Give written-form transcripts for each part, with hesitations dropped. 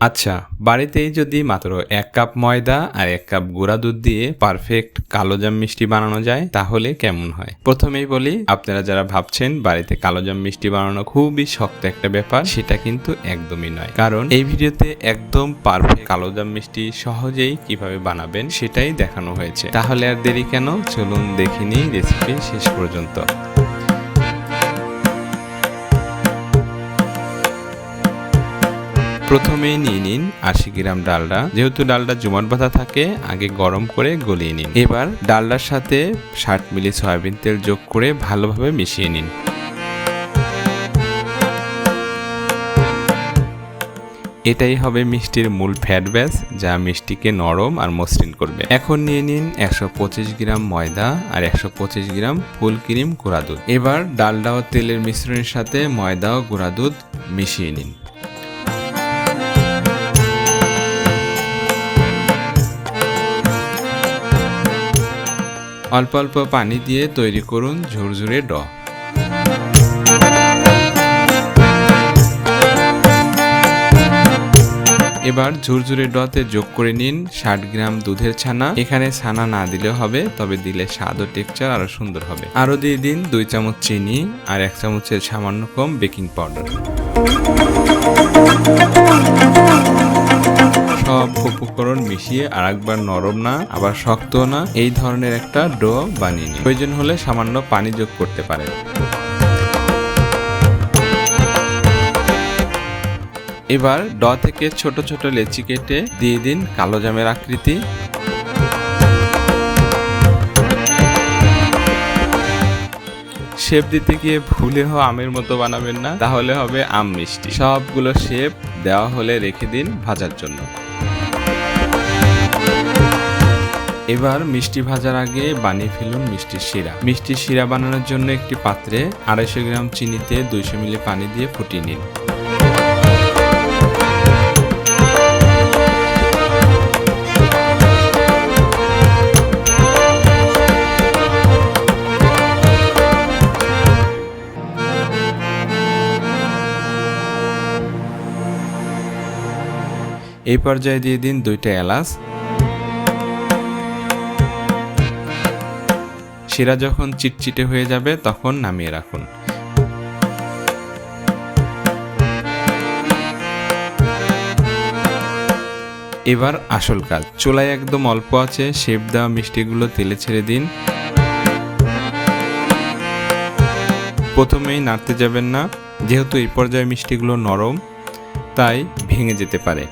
আচ্ছা, বাড়িতেই যদি মাত্র ১ কাপ ময়দা আর ১ কাপ গুঁড়া দুধ দিয়ে পারফেক্ট কালোজাম মিষ্টি বানানো যায় তাহলে কেমন হয়? প্রথমেই বলি, আপনারা যারা ভাবছেন বাড়িতে কালোজাম মিষ্টি বানানো খুবই শক্ত একটা ব্যাপার, সেটা কিন্তু একদমই নয়। কারণ এই ভিডিওতে একদম পারফেক্ট কালোজাম মিষ্টি সহজেই কিভাবে বানাবেন সেটাই দেখানো হয়েছে। তাহলে আর দেরি কেন, চলুন দেখে নিই রেসিপি শেষ পর্যন্ত। প্রথমেই নিয়ে নিন ৮০ গ্রাম ডালডা। যেহেতু ডালডা জমাট বাঁধা থাকে, আগে গরম করে গলিয়ে নিন। এবার ডালডার সাথে ৬০ মিলি সয়াবিন তেল যোগ করে ভালোভাবে মিশিয়ে নিন। এটাই হবে মিষ্টির মূল ফ্যাট ব্যাস, যা মিষ্টিকে নরম আর মসৃণ করবে। এখন নিয়ে নিন ১২৫ গ্রাম ময়দা আর ১২৫ গ্রাম ফুল ক্রিম গুঁড়া দুধ। এবার ডালডা ও তেলের মিশ্রণের সাথে ময়দা ও গুঁড়া দুধ মিশিয়ে নিন। অল্প অল্প পানি দিয়ে তৈরি করুন ঝুরঝুরে ডো। এবার ঝুরঝুরে ডতে যোগ করে নিন ৬০ গ্রাম দুধের ছানা। এখানে ছানা না দিলেও হবে, তবে দিলে স্বাদ ও টেক্সচার আরো সুন্দর হবে। আরো দিয়ে দিন ২ চামচ চিনি আর ১ চামচের সামান্য কম বেকিং পাউডার। সব উপকরণ মিশিয়ে আরেকবার নরম না আবার শক্ত না এই ধরনের একটা ডো বানিয়ে নিন। প্রয়োজন হলে সামান্য পানি যোগ করতে পারেন। এবার ড থেকে ছোট ছোট লেচি কেটে দিয়ে দিন কালোজামের আকৃতি। শেপ দিতে গিয়ে ভুলেও আমের মতো বানাবেন না, তাহলে হবে আম মিষ্টি। সবগুলো শেপ দেওয়া হলে রেখে দিন ভাজার জন্য। এবার মিষ্টি ভাজার আগে বানিয়ে ফেলুন মিষ্টির শিরা। মিষ্টির শিরা বানানোর জন্য একটি পাত্রে ২৫০ গ্রাম চিনিতে ২০০ মিলি পানি দিয়ে ফুটিয়ে নিন। এই পর্যায়ে দিয়ে দিন ২টা এলাচ। শিরা যখন চিটচিটে হয়ে যাবে তখন নামিয়ে রাখুন। এবার আসল কাজ, চুলায় একদম অল্প আছে শেপ দেওয়া মিষ্টিগুলো তেলে ছেড়ে দিন। প্রথমেই নাড়তে যাবেন না, যেহেতু এই পর্যায়ে মিষ্টিগুলো নরম তাই ভেঙে যেতে পারে।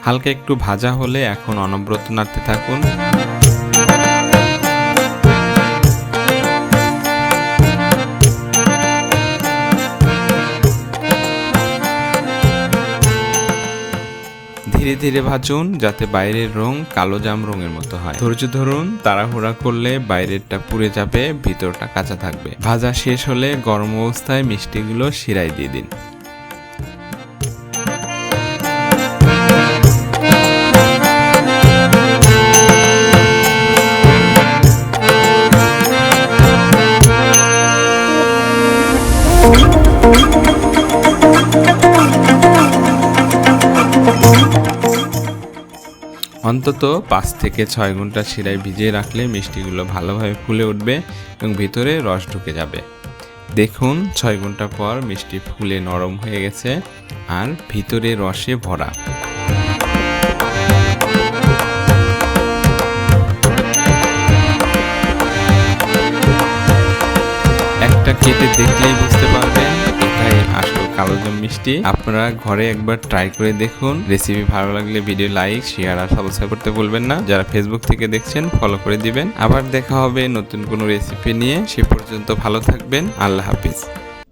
হালকা একটু ভাজা হলে এখন অনবরত নাড়তে থাকুন। ধীরে ধীরে ভাজুন যাতে বাইরের রং কালোজাম রঙের মতো হয়। ধৈর্য ধরুন, তাড়াহুড়া করলে বাইরেরটা পুড়ে যাবে, ভিতরটা কাঁচা থাকবে। ভাজা শেষ হলে গরম অবস্থায় মিষ্টিগুলো শিরায় দিয়ে দিন। অন্তত ৫ থেকে ৬ ঘন্টা শিরায় ভিজিয়ে রাখলে মিষ্টিগুলো ভালোভাবে ফুলে উঠবে এবং ভিতরে রস ঢুকে যাবে। দেখুন ৬ ঘন্টা পর মিষ্টি ফুলে নরম হয়ে গেছে আর ভিতরে রসে ভরা। একটা কেটে দেখলেই বুঝতে পারবেন এটাই আসল কালোজাম মিষ্টি। আপনারা ঘরে একবার ট্রাই করে দেখুন। রেসিপি ভালো লাগলে ভিডিও লাইক, শেয়ার আর সাবস্ক্রাইব করতে ভুলবেন না। যারা ফেসবুক থেকে দেখছেন ফলো করে দিবেন। আবার দেখা হবে নতুন কোনো রেসিপি নিয়ে। সে পর্যন্ত ভালো থাকবেন। আল্লাহ হাফিজ।